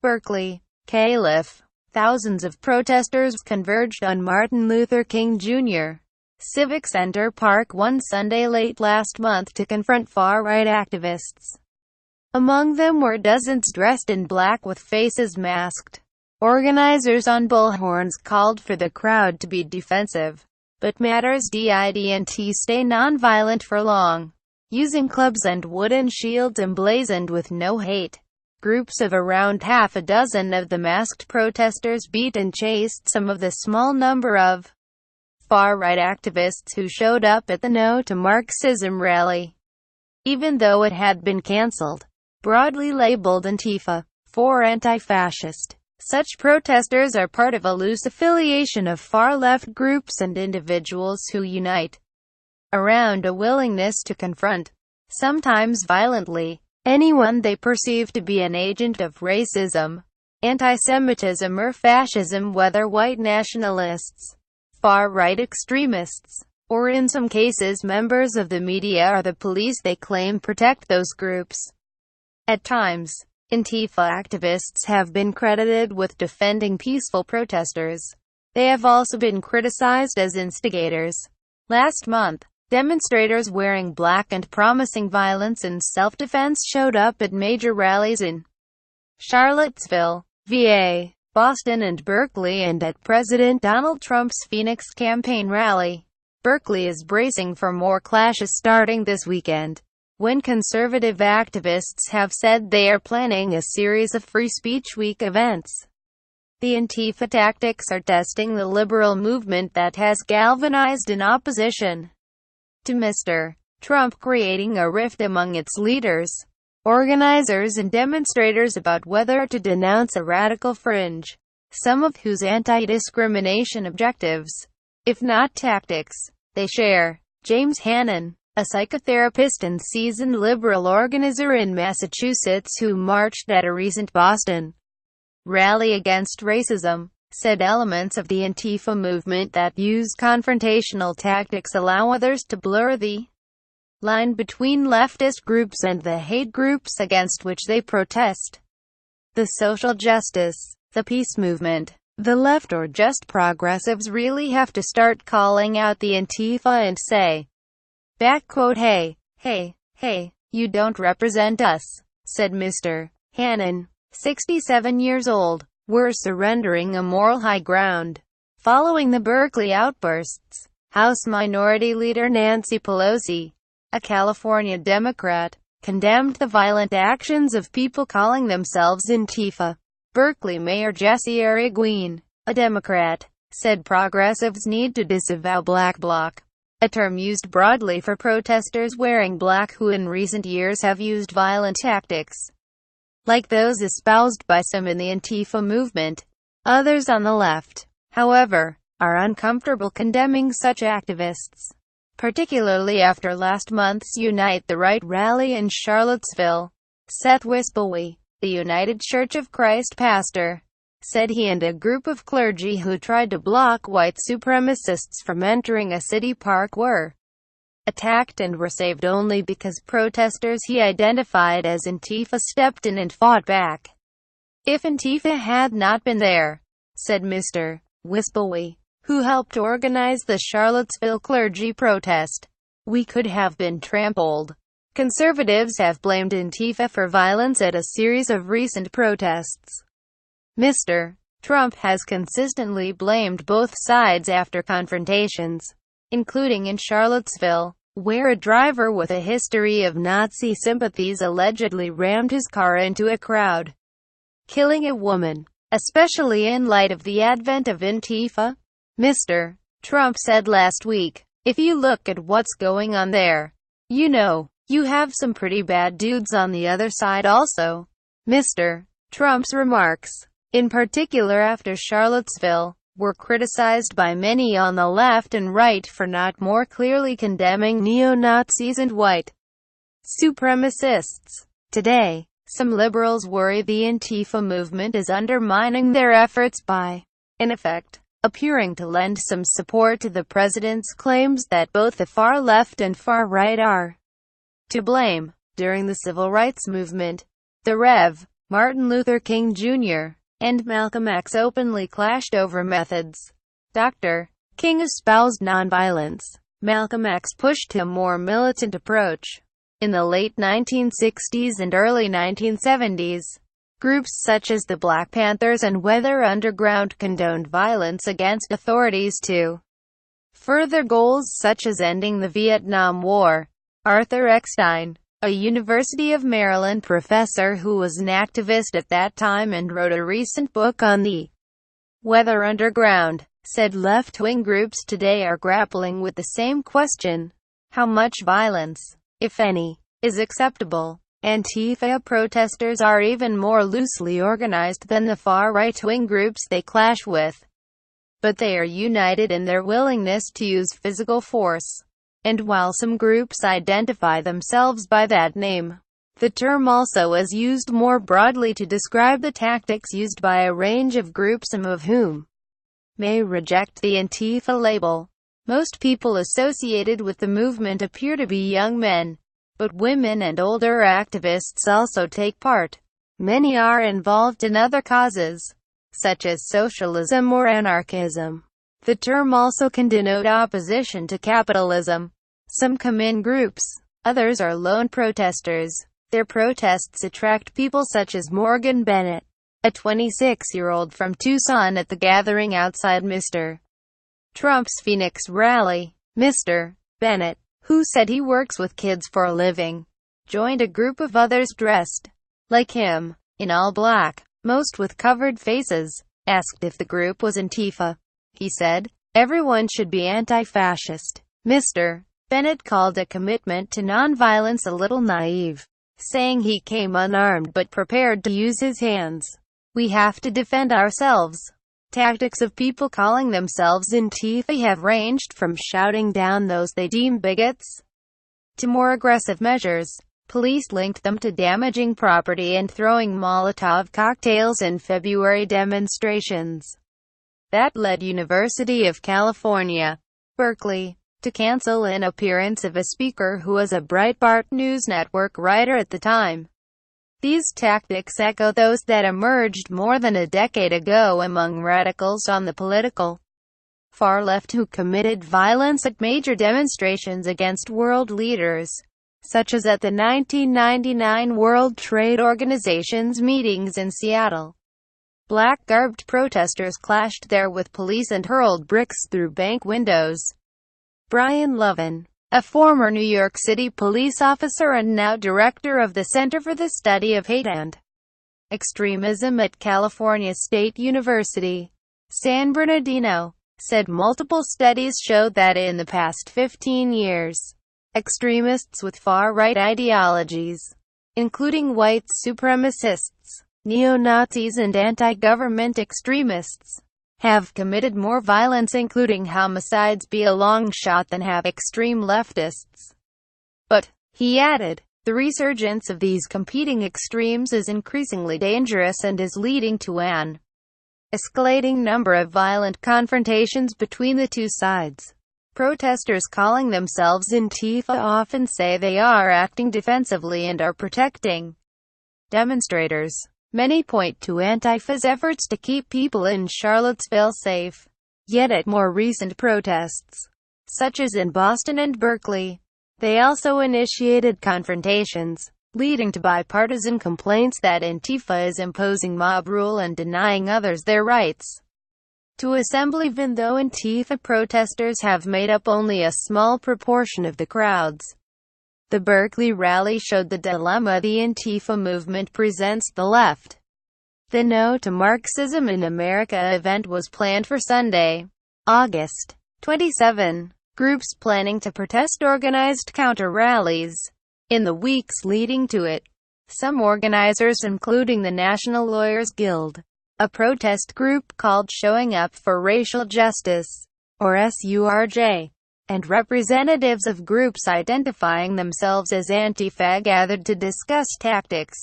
Berkeley, Calif. Thousands of protesters converged on Martin Luther King Jr. Civic Center Park one Sunday late last month to confront far-right activists. Among them were dozens dressed in black with faces masked. Organizers on bullhorns called for the crowd to be defensive, but matters didnt stay nonviolent for long, using clubs and wooden shields emblazoned with "No Hate." Groups of around half a dozen of the masked protesters beat and chased some of the small number of far-right activists who showed up at the No to Marxism rally, even though it had been cancelled. Broadly labeled Antifa, for anti-fascist, such protesters are part of a loose affiliation of far-left groups and individuals who unite around a willingness to confront, sometimes violently, anyone they perceive to be an agent of racism, anti-Semitism or fascism, whether white nationalists, far-right extremists, or in some cases members of the media or the police they claim protect those groups. At times, Antifa activists have been credited with defending peaceful protesters. They have also been criticized as instigators. Last month, demonstrators wearing black and promising violence and self-defense showed up at major rallies in Charlottesville, VA, Boston and Berkeley, and at President Donald Trump's Phoenix campaign rally. Berkeley is bracing for more clashes starting this weekend, when conservative activists have said they are planning a series of Free Speech Week events. The Antifa tactics are testing the liberal movement that has galvanized in opposition to Mr. Trump, creating a rift among its leaders, organizers and demonstrators about whether to denounce a radical fringe, some of whose anti-discrimination objectives, if not tactics, they share. James Hannon, a psychotherapist and seasoned liberal organizer in Massachusetts who marched at a recent Boston rally against racism, said elements of the Antifa movement that use confrontational tactics allow others to blur the line between leftist groups and the hate groups against which they protest. The social justice, the peace movement, the left, or just progressives really have to start calling out the Antifa and say, "Hey, hey, hey, you don't represent us," said Mr. Hannon, 67 years old. "We're surrendering a moral high ground." Following the Berkeley outbursts, House Minority Leader Nancy Pelosi, a California Democrat, condemned the violent actions of people calling themselves Antifa. Berkeley Mayor Jesse Arreguin, a Democrat, said progressives need to disavow Black Bloc, a term used broadly for protesters wearing black who in recent years have used violent tactics, like those espoused by some in the Antifa movement. Others on the left, however, are uncomfortable condemning such activists, particularly after last month's Unite the Right rally in Charlottesville. Seth Wispeley, the United Church of Christ pastor, said he and a group of clergy who tried to block white supremacists from entering a city park were attacked and were saved only because protesters he identified as Antifa stepped in and fought back. "If Antifa had not been there," said Mr. Wispeley, who helped organize the Charlottesville clergy protest, "we could have been trampled." Conservatives have blamed Antifa for violence at a series of recent protests. Mr. Trump has consistently blamed both sides after confrontations, including in Charlottesville, where a driver with a history of Nazi sympathies allegedly rammed his car into a crowd, killing a woman. Especially in light of the advent of Antifa, Mr. Trump said last week, "If you look at what's going on there, you know, you have some pretty bad dudes on the other side also." Mr. Trump's remarks, in particular after Charlottesville, were criticized by many on the left and right for not more clearly condemning neo-Nazis and white supremacists. Today, some liberals worry the Antifa movement is undermining their efforts by, in effect, appearing to lend some support to the president's claims that both the far left and far right are to blame. During the civil rights movement, the Rev. Martin Luther King Jr. and Malcolm X openly clashed over methods. Dr. King espoused nonviolence. Malcolm X pushed a more militant approach. In the late 1960s and early 1970s, groups such as the Black Panthers and Weather Underground condoned violence against authorities to further goals such as ending the Vietnam War. Arthur Eckstein, a University of Maryland professor who was an activist at that time and wrote a recent book on the Weather Underground, said left-wing groups today are grappling with the same question: how much violence, if any, is acceptable? Antifa protesters are even more loosely organized than the far right-wing groups they clash with, but they are united in their willingness to use physical force. And while some groups identify themselves by that name, the term also is used more broadly to describe the tactics used by a range of groups, some of whom may reject the Antifa label. Most people associated with the movement appear to be young men, but women and older activists also take part. Many are involved in other causes, such as socialism or anarchism. The term also can denote opposition to capitalism. Some come in groups, others are lone protesters. Their protests attract people such as Morgan Bennett, a 26-year-old from Tucson at the gathering outside Mr. Trump's Phoenix rally. Mr. Bennett, who said he works with kids for a living, joined a group of others dressed like him, in all black, most with covered faces. Asked if the group was Antifa, he said, "Everyone should be anti-fascist." Mr. Bennett called a commitment to nonviolence a little naive, saying he came unarmed but prepared to use his hands. "We have to defend ourselves." Tactics of people calling themselves Antifa have ranged from shouting down those they deem bigots to more aggressive measures. Police linked them to damaging property and throwing Molotov cocktails in February demonstrations. That led University of California, Berkeley, to cancel an appearance of a speaker who was a Breitbart News Network writer at the time. These tactics echo those that emerged more than a decade ago among radicals on the political far left who committed violence at major demonstrations against world leaders, such as at the 1999 World Trade Organization's meetings in Seattle. Black-garbed protesters clashed there with police and hurled bricks through bank windows. Brian Lovin, a former New York City police officer and now director of the Center for the Study of Hate and Extremism at California State University, San Bernardino, said multiple studies showed that in the past 15 years, extremists with far-right ideologies, including white supremacists, neo-Nazis and anti-government extremists, have committed more violence, including homicides, by a long shot than have extreme leftists. But, he added, the resurgence of these competing extremes is increasingly dangerous and is leading to an escalating number of violent confrontations between the two sides. Protesters calling themselves Antifa often say they are acting defensively and are protecting demonstrators. Many point to Antifa's efforts to keep people in Charlottesville safe. Yet at more recent protests, such as in Boston and Berkeley, they also initiated confrontations, leading to bipartisan complaints that Antifa is imposing mob rule and denying others their rights to assemble, even though Antifa protesters have made up only a small proportion of the crowds. The Berkeley rally showed the dilemma the Antifa movement presents the left. The No to Marxism in America event was planned for Sunday, August 27. Groups planning to protest organized counter-rallies in the weeks leading to it. Some organizers, including the National Lawyers Guild, a protest group called Showing Up for Racial Justice, or SURJ, and representatives of groups identifying themselves as Antifa gathered to discuss tactics,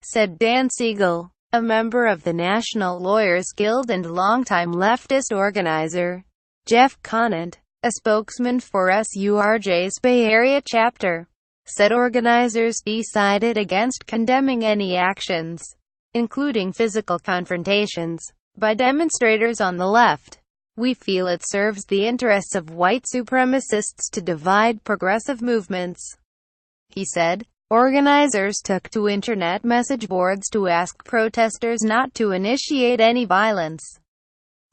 said Dan Siegel, a member of the National Lawyers Guild and longtime leftist organizer. Jeff Conant, a spokesman for SURJ's Bay Area chapter, said organizers decided against condemning any actions including physical confrontations, by demonstrators on the left. We feel it serves the interests of white supremacists to divide progressive movements, he said. Organizers took to internet message boards to ask protesters not to initiate any violence.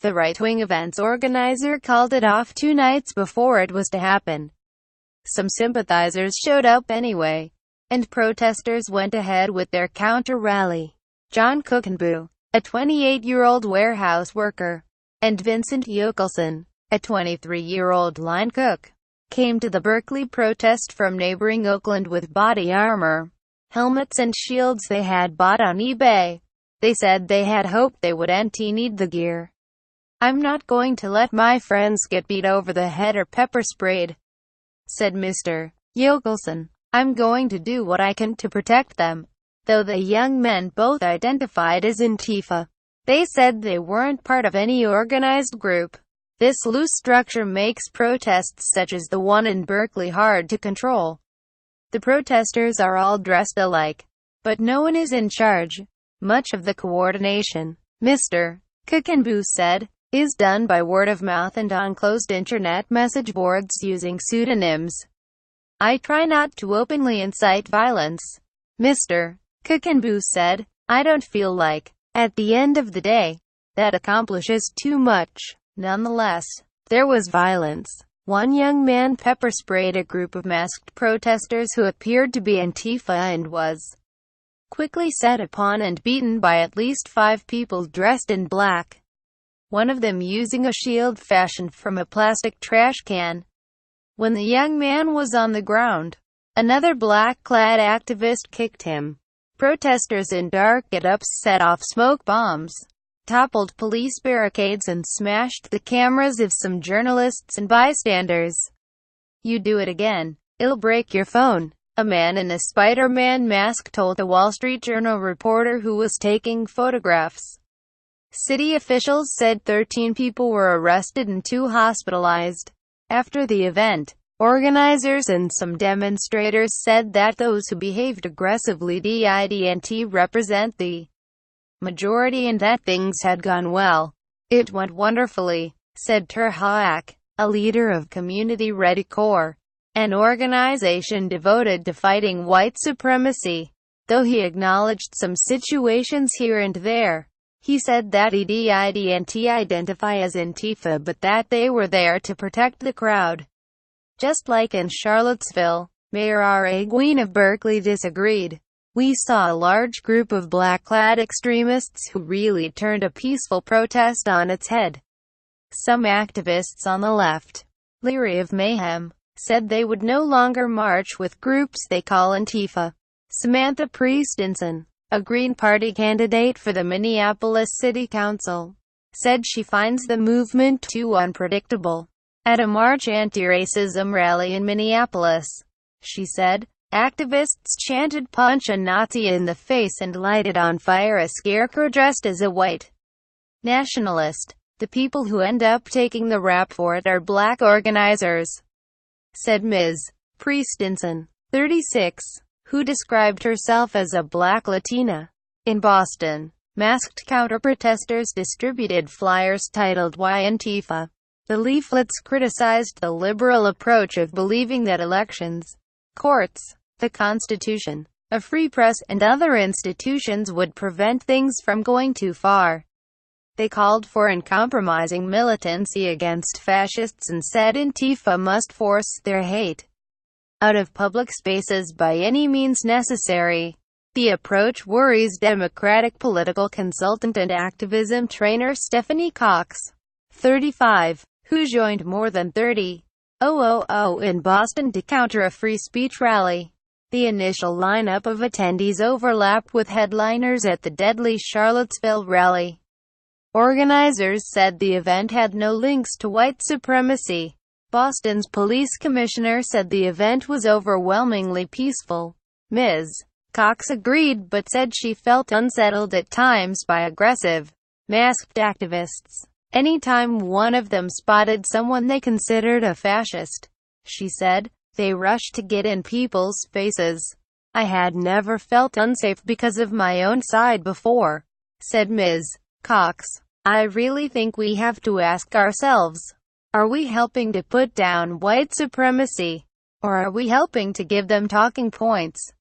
The right-wing event's organizer called it off 2 nights before it was to happen. Some sympathizers showed up anyway, and protesters went ahead with their counter-rally. John Cookenboo, a 28-year-old warehouse worker, and Vincent Yokelson, a 23-year-old line cook, came to the Berkeley protest from neighboring Oakland with body armor, helmets and shields they had bought on eBay. They said they had hoped they wouldn't need the gear. "I'm not going to let my friends get beat over the head or pepper sprayed," said Mr. Yokelson. "I'm going to do what I can to protect them." Though the young men both identified as Antifa, they said they weren't part of any organized group. This loose structure makes protests such as the one in Berkeley hard to control. The protesters are all dressed alike, but no one is in charge. Much of the coordination, Mr. Cookenboo said, is done by word of mouth and on closed internet message boards using pseudonyms. "I try not to openly incite violence," Mr. Cookenboo said. "I don't feel like, at the end of the day, that accomplishes too much." Nonetheless, there was violence. One young man pepper sprayed a group of masked protesters who appeared to be Antifa and was quickly set upon and beaten by at least 5 people dressed in black, one of them using a shield fashioned from a plastic trash can. When the young man was on the ground, another black-clad activist kicked him. Protesters in dark get-ups set off smoke bombs, toppled police barricades and smashed the cameras of some journalists and bystanders. "You do it again, it'll break your phone," a man in a Spider-Man mask told a Wall Street Journal reporter who was taking photographs. City officials said 13 people were arrested and 2 hospitalized. After the event, organizers and some demonstrators said that those who behaved aggressively didn't represent the majority and that things had gone well. "It went wonderfully," said Terhaak, a leader of Community Ready Corps, an organization devoted to fighting white supremacy. Though he acknowledged some situations here and there, he said that he didn't identify as Antifa but that they were there to protect the crowd. Just like in Charlottesville, Mayor R.A. Gween of Berkeley disagreed. "We saw a large group of black-clad extremists who really turned a peaceful protest on its head." Some activists on the left, leery of mayhem, said they would no longer march with groups they call Antifa. Samantha Priestinson, a Green Party candidate for the Minneapolis City Council, said she finds the movement too unpredictable. At a March anti-racism rally in Minneapolis, she said, activists chanted "Punch a Nazi in the face" and lighted on fire a scarecrow dressed as a white nationalist. "The people who end up taking the rap for it are black organizers," said Ms. Priestinson, 36, who described herself as a black Latina. In Boston, masked counter-protesters distributed flyers titled "Why Antifa?" The leaflets criticized the liberal approach of believing that elections, courts, the Constitution, a free press, and other institutions would prevent things from going too far. They called for uncompromising militancy against fascists and said Antifa must force their hate out of public spaces by any means necessary. The approach worries Democratic political consultant and activism trainer Stephanie Cox, 35, who joined more than 30,000 in Boston to counter a free speech rally. The initial lineup of attendees overlapped with headliners at the deadly Charlottesville rally. Organizers said the event had no links to white supremacy. Boston's police commissioner said the event was overwhelmingly peaceful. Ms. Cox agreed but said she felt unsettled at times by aggressive, masked activists. Anytime one of them spotted someone they considered a fascist, she said, they rushed to get in people's faces. I had never felt unsafe because of my own side before," said Ms. Cox. "I really think we have to ask ourselves, are we helping to put down white supremacy? Or are we helping to give them talking points?"